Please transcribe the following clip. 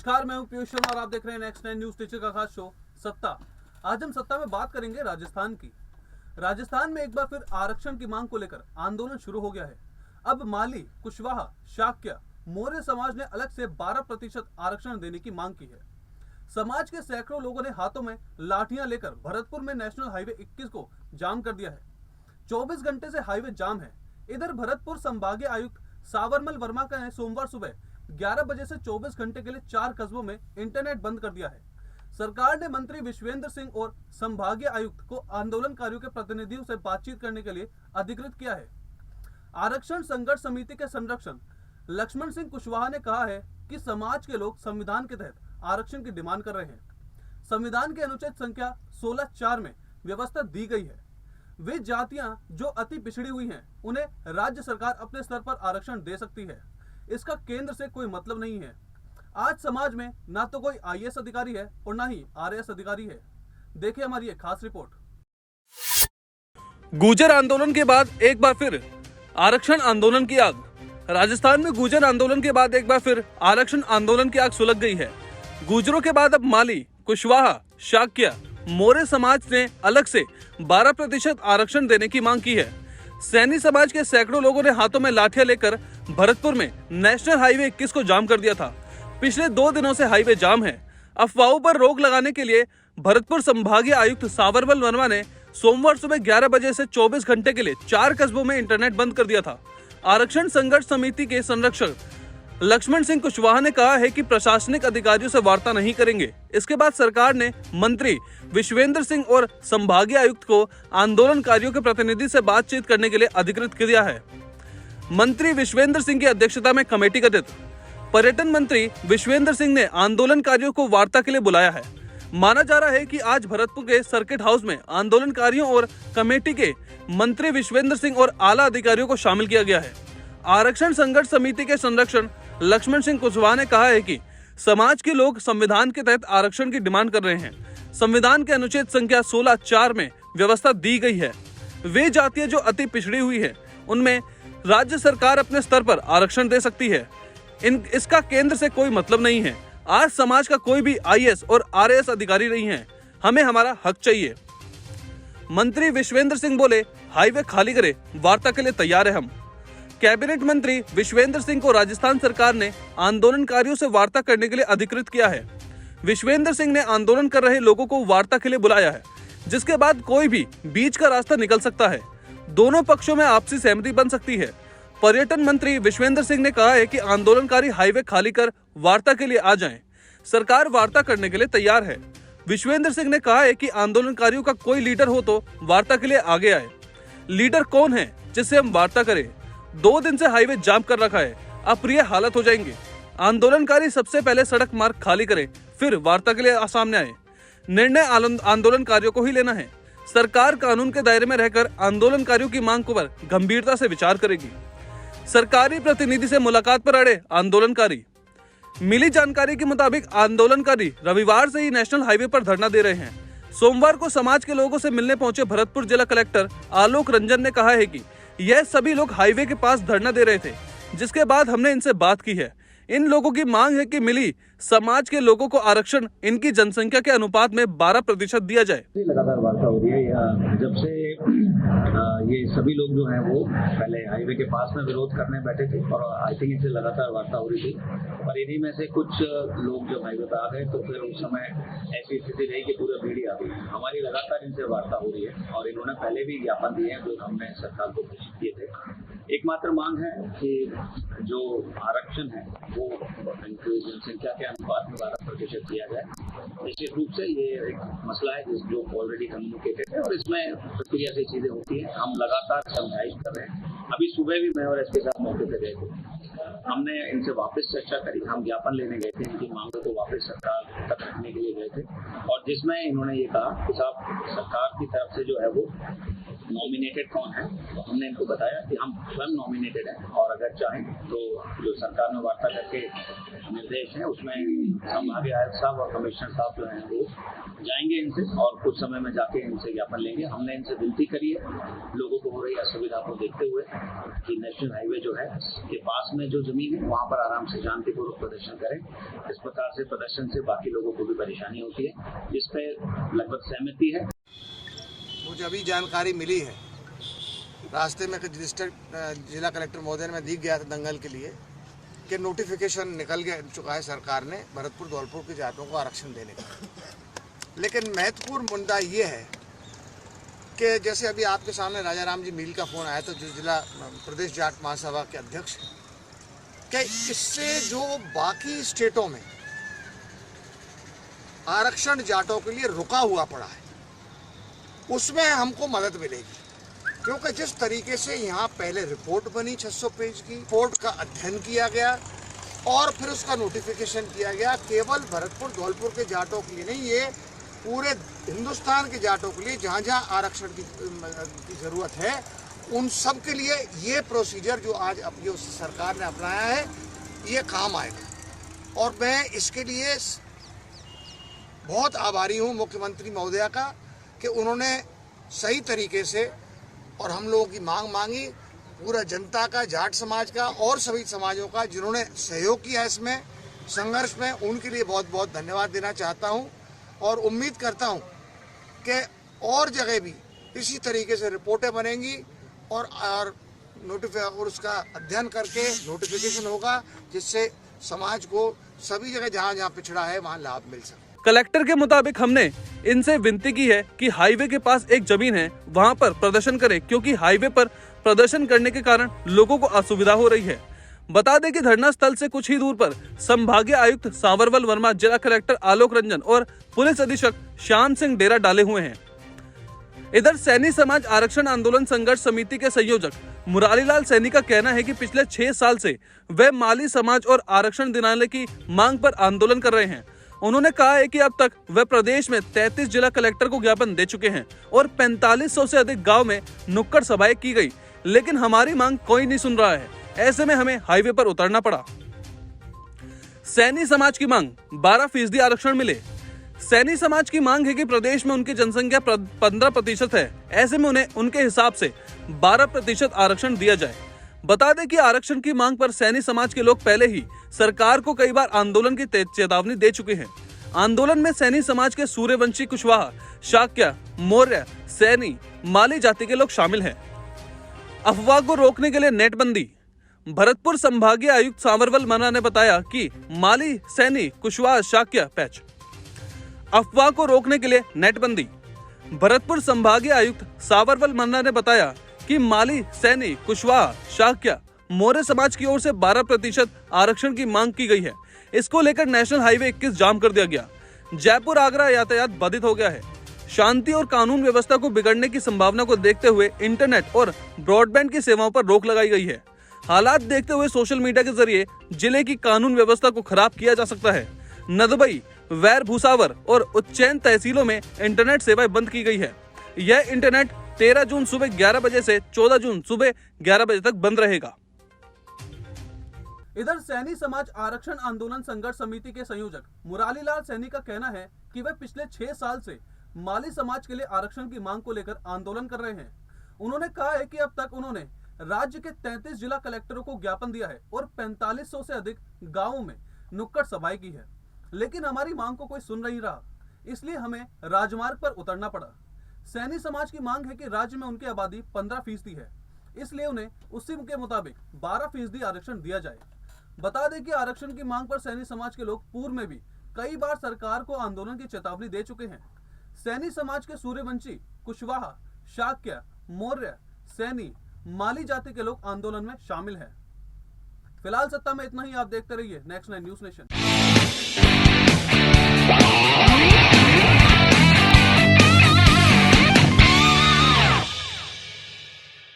नमस्कार, मैं हूं पीयूष शर्मा और आप देख रहे हैं नेक्स्ट 9 न्यूज टीचर का खास शो सत्ता। आज हम सत्ता में बात करेंगे राजस्थान की। राजस्थान में एक बार फिर आरक्षण की मांग को लेकर आंदोलन शुरू हो गया है। अब माली, कुशवाहा, शाक्य, मौर्य समाज ने अलग से 12% आरक्षण देने की मांग की है। समाज के सैकड़ों लोगों ने हाथों में लाठियां लेकर भरतपुर में नेशनल हाईवे 21 को जाम कर दिया है। 24 घंटे से हाईवे जाम है। इधर भरतपुर संभागीय आयुक्त सावरमल वर्मा का सोमवार सुबह 11 बजे से 24 घंटे के लिए 4 कस्बों में इंटरनेट बंद कर दिया है। सरकार ने मंत्री विश्वेंद्र सिंह और संभागीय आयुक्त को आंदोलनकारियों के प्रतिनिधियों से बातचीत करने के लिए अधिकृत किया है। आरक्षण संघर्ष समिति के संरक्षक लक्ष्मण सिंह कुशवाहा ने कहा है कि समाज के लोग संविधान के तहत आरक्षण की डिमांड कर रहे हैं। संविधान के अनुच्छेद संख्या 16(4) में व्यवस्था दी गई है। वे जातियां जो अति पिछड़ी हुई हैं, उन्हें राज्य सरकार अपने स्तर पर आरक्षण दे सकती है। इसका केंद्र से कोई मतलब नहीं है। आज समाज में ना तो कोई आईएएस अधिकारी है और ना ही आरएएस अधिकारी है। देखिए हमारी एक खास रिपोर्ट। गुर्जर आंदोलन के बाद एक बार फिर आरक्षण आंदोलन की आग। राजस्थान में गुर्जर आंदोलन के बाद एक बार फिर आरक्षण आंदोलन की आग सुलग गई है। गुर्जरों के बाद अब माली, कुशवाहा, शाक्य, मौर्य समाज ने अलग से 12% आरक्षण देने की मांग की है। सैनी समाज के सैकड़ों लोगों ने हाथों में लाठियां लेकर भरतपुर में नेशनल हाईवे 21 को जाम कर दिया था। पिछले 2 दिनों से हाईवे जाम है। अफवाहों पर रोक लगाने के लिए भरतपुर संभागीय आयुक्त सावरमल वर्मा ने सोमवार सुबह 11 बजे से 24 घंटे के लिए 4 कस्बों में इंटरनेट बंद कर दिया था। आरक्षण संघर्ष समिति के संरक्षक लक्ष्मण सिंह कुशवाहा ने कहा है कि प्रशासनिक अधिकारियों से वार्ता नहीं करेंगे। इसके बाद सरकार ने मंत्री विश्वेंद्र सिंह और संभागीय आयुक्त को आंदोलनकारियों के प्रतिनिधि से बातचीत करने के लिए अधिकृत किया है। मंत्री विश्वेंद्र सिंह की अध्यक्षता में कमेटी गठित। पर्यटन मंत्री विश्वेंद्र सिंह ने आंदोलनकारियों को वार्ता के लिए बुलाया है। माना जा रहा है कि आज भरतपुर के सर्किट हाउस में आंदोलनकारियों और कमेटी के मंत्री विश्वेंद्र सिंह और आला अधिकारियों को शामिल किया गया है। आरक्षण संघर्ष समिति के संरक्षक लक्ष्मण सिंह कुशवाहा ने कहा है कि समाज के लोग संविधान के तहत आरक्षण की डिमांड कर रहे हैं। संविधान के अनुच्छेद संख्या 16(4) में व्यवस्था दी गई है। वे जातियां जो अति पिछड़ी हुई है, उनमें राज्य सरकार अपने स्तर पर आरक्षण दे सकती है। इसका केंद्र से कोई मतलब नहीं है। आज समाज का कोई भी आईएएस और आरएएस अधिकारी नहीं है। हमें हमारा हक चाहिए। मंत्री विश्वेंद्र सिंह बोले, हाईवे खाली करे, वार्ता के लिए तैयार है हम। कैबिनेट मंत्री विश्वेंद्र सिंह को राजस्थान सरकार ने आंदोलनकारियों से वार्ता करने के लिए अधिकृत किया है। विश्वेंद्र सिंह ने आंदोलन कर रहे लोगों को वार्ता के लिए बुलाया है, जिसके बाद कोई भी बीच का रास्ता निकल सकता है। दोनों पक्षों में आपसी सहमति बन सकती है। पर्यटन मंत्री विश्वेंद्र सिंह ने कहा है कि आंदोलनकारी हाईवे खाली कर वार्ता के लिए आ जाएं। सरकार वार्ता करने के लिए तैयार है। विश्वेंद्र सिंह ने कहा है कि आंदोलनकारियों का कोई लीडर हो तो वार्ता के लिए आगे आए। लीडर कौन है जिससे हम वार्ता करें? 2 दिन से हाईवे जाम कर रखा है, अप्रिय हालत हो जाएंगे। आंदोलनकारी सबसे पहले सड़क मार्ग खाली करें, फिर वार्ता के लिए सामने आए। निर्णय आंदोलनकारियों को ही लेना है। सरकार कानून के दायरे में रहकर आंदोलनकारियों की मांग पर गंभीरता से विचार करेगी। सरकारी प्रतिनिधि से मुलाकात पर अड़े आंदोलनकारी। मिली जानकारी के मुताबिक आंदोलनकारी रविवार से ही नेशनल हाईवे पर धरना दे रहे हैं। सोमवार को समाज के लोगों से मिलने पहुंचे भरतपुर जिला कलेक्टर आलोक रंजन ने कहा है कि यह सभी लोग हाईवे के पास धरना दे रहे थे, जिसके बाद हमने इनसे बात की है। इन लोगों की मांग है कि मिली समाज के लोगों को आरक्षण इनकी जनसंख्या के अनुपात में 12% दिया जाए। लगातार वार्ता हो रही है। जब से ये सभी लोग जो हैं वो पहले हाईवे के पास में विरोध करने बैठे थे और आई थिंक इनसे लगातार वार्ता हो रही थी, और इन्हीं में से कुछ लोग जब हाईवे पर आ गए तो फिर उस समय ऐसी स्थिति रही कि पूरा भीड़ ही आ गई। हमारी लगातार इनसे वार्ता हो रही है और इन्होंने पहले भी ज्ञापन दिए हैं जो हमने सरकार को घोषित किए थे। एकमात्र मांग है कि जो आरक्षण है वो इनकी जनसंख्या के अनुपात में 12% दिया जाए। निश्चित रूप से ये एक मसला है जो ऑलरेडी कम्युनिकेटेड है और इसमें प्रक्रिया से चीजें होती हैं। हम लगातार समझाइश कर रहे हैं। अभी सुबह भी मैं और एसपी साहब मौके पर गए थे। हमने इनसे वापस चर्चा करी। हम ज्ञापन लेने गए थे, इनकी मांगों को वापस सरकार तक रखने के लिए गए थे, और जिसमें इन्होंने ये कहा कि साहब सरकार की तरफ से जो है वो नॉमिनेटेड कौन है। तो हमने इनको बताया कि हम स्वयं नॉमिनेटेड हैं और अगर चाहें तो जो सरकार में वार्ता करके निर्देश हैं उसमें संभागीय आयुक्त साहब और कमिश्नर साहब जो हैं वो जाएंगे इनसे और कुछ समय में जाके इनसे ज्ञापन लेंगे। हमने इनसे विनती करी है लोगों को हो रही असुविधा को देखते हुए कि नेशनल हाईवे जो है के पास में जो जमीन है वहाँ पर आराम से शांतिपूर्वक प्रदर्शन करें। इस प्रकार से प्रदर्शन से बाकी लोगों को भी परेशानी होती है, जिस पे लगभग सहमति है। मुझे अभी जानकारी मिली है, रास्ते में डिस्ट्रिक्ट जिला कलेक्टर महोदय ने मैं दिख गया था दंगल के लिए कि नोटिफिकेशन निकल चुका है सरकार ने भरतपुर धौलपुर की जाटों को आरक्षण देने का। लेकिन महत्वपूर्ण मुद्दा ये है कि जैसे अभी आपके सामने राजा राम जी मील का फोन आया था, जो जिला प्रदेश जाट महासभा के अध्यक्ष, कि इससे जो बाकी स्टेटों में आरक्षण जाटों के लिए रुका हुआ पड़ा है उसमें हमको मदद मिलेगी, क्योंकि जिस तरीके से यहाँ पहले रिपोर्ट बनी 600 पेज की, रिपोर्ट का अध्ययन किया गया और फिर उसका नोटिफिकेशन किया गया, केवल भरतपुर धौलपुर के जाटों के लिए नहीं, ये पूरे हिंदुस्तान के जाटों के लिए जहाँ जहाँ आरक्षण की ज़रूरत है उन सब के लिए ये प्रोसीजर जो आज जो सरकार ने अपनाया है ये काम आएगा। और मैं इसके लिए बहुत आभारी हूँ मुख्यमंत्री महोदया का कि उन्होंने सही तरीके से और हम लोगों की मांग मांगी, पूरा जनता का, जाट समाज का और सभी समाजों का जिन्होंने सहयोग किया इसमें संघर्ष में, उनके लिए बहुत बहुत धन्यवाद देना चाहता हूं। और उम्मीद करता हूं कि और जगह भी इसी तरीके से रिपोर्टें बनेंगी और उसका अध्ययन करके नोटिफिकेशन होगा, जिससे समाज को सभी जगह जहां जहां पिछड़ा है वहां लाभ मिल सके। कलेक्टर के मुताबिक हमने इनसे विनती की है कि हाईवे के पास एक जमीन है वहां पर प्रदर्शन करें, क्योंकि हाईवे पर प्रदर्शन करने के कारण लोगों को असुविधा हो रही है। बता दें कि धरना स्थल से कुछ ही दूर पर संभागीय आयुक्त सांवरवल वर्मा, जिला कलेक्टर आलोक रंजन और पुलिस अधीक्षक श्याम सिंह डेरा डाले हुए हैं। इधर सैनी समाज आरक्षण आंदोलन संघर्ष समिति के संयोजक मुरारीलाल सैनी का कहना है कि पिछले 6 साल से वे माली समाज और आरक्षण दिलाने की मांग पर आंदोलन कर रहे हैं। उन्होंने कहा है कि अब तक वे प्रदेश में 33 जिला कलेक्टर को ज्ञापन दे चुके हैं और 4500 से अधिक गांव में नुक्कड़ सभाएं की गई, लेकिन हमारी मांग कोई नहीं सुन रहा है। ऐसे में हमें हाईवे पर उतरना पड़ा। सैनी समाज की मांग 12% आरक्षण मिले। सैनी समाज की मांग है कि प्रदेश में उनकी जनसंख्या 15% है, ऐसे में उन्हें उनके हिसाब से 12% आरक्षण दिया जाए। बता दें कि आरक्षण की मांग पर सैनी समाज के लोग पहले ही सरकार को कई बार आंदोलन की चेतावनी दे चुके हैं। आंदोलन में सैनी समाज के सूर्यवंशी, कुशवाहा, शाक्य, मौर्य, सैनी, माली जाति के लोग शामिल हैं। अफवाह को रोकने के लिए नेटबंदी। भरतपुर संभागीय आयुक्त सांवरवल वर्मा ने बताया कि माली, सैनी, कुशवाहा, शाक्य पैच। अफवाह को रोकने के लिए नेटबंदी। भरतपुर संभागीय आयुक्त सांवरवल वर्मा ने बताया कि माली, सैनी, कुशवाहा, शाक्य, मौर्य समाज की ओर से 12% आरक्षण की मांग की गई है। इसको लेकर नेशनल हाईवे 21 जाम कर दिया गया। जयपुर आगरा यातायात बाधित हो गया है। शांति और कानून व्यवस्था को बिगड़ने की संभावना को देखते हुए इंटरनेट और ब्रॉडबैंड की सेवाओं पर रोक लगाई गई है। हालात देखते हुए सोशल मीडिया के जरिए जिले की कानून व्यवस्था को खराब किया जा सकता है। नदबई, वैर भूसावर और उज्जैन तहसीलों में इंटरनेट सेवाएं बंद की गई है। यह इंटरनेट 13 जून सुबह 11 बजे से 14 जून सुबह 11 बजे तक बंद रहेगा। इधर सैनी समाज आरक्षण आंदोलन संघर्ष समिति के संयोजक मुरारीलाल सैनी का कहना है कि वे पिछले 6 साल से माली समाज के लिए आरक्षण की मांग को लेकर आंदोलन कर रहे हैं। उन्होंने कहा है कि अब तक उन्होंने राज्य के 33 जिला कलेक्टरों को ज्ञापन दिया है और 4500 से अधिक गांवों में नुक्कड़ सभाएं की है, लेकिन हमारी मांग को कोई सुन नहीं रहा, इसलिए हमें राजमार्ग पर उतरना पड़ा। सैनी समाज की मांग है कि राज्य में उनकी आबादी 15% है, इसलिए उन्हें उसी के मुताबिक 12% आरक्षण दिया जाए। बता दें कि आरक्षण की मांग पर सैनी समाज के लोग पूर्व में भी कई बार सरकार को आंदोलन की चेतावनी दे चुके हैं। सैनी समाज के सूर्यवंशी, कुशवाहा, शाक्य, मौर्य, सैनी, माली जाति के लोग आंदोलन में शामिल हैं। फिलहाल सत्ता में इतना ही। आप देखते रहिए नेक्स्ट 9 न्यूज़ नेशन।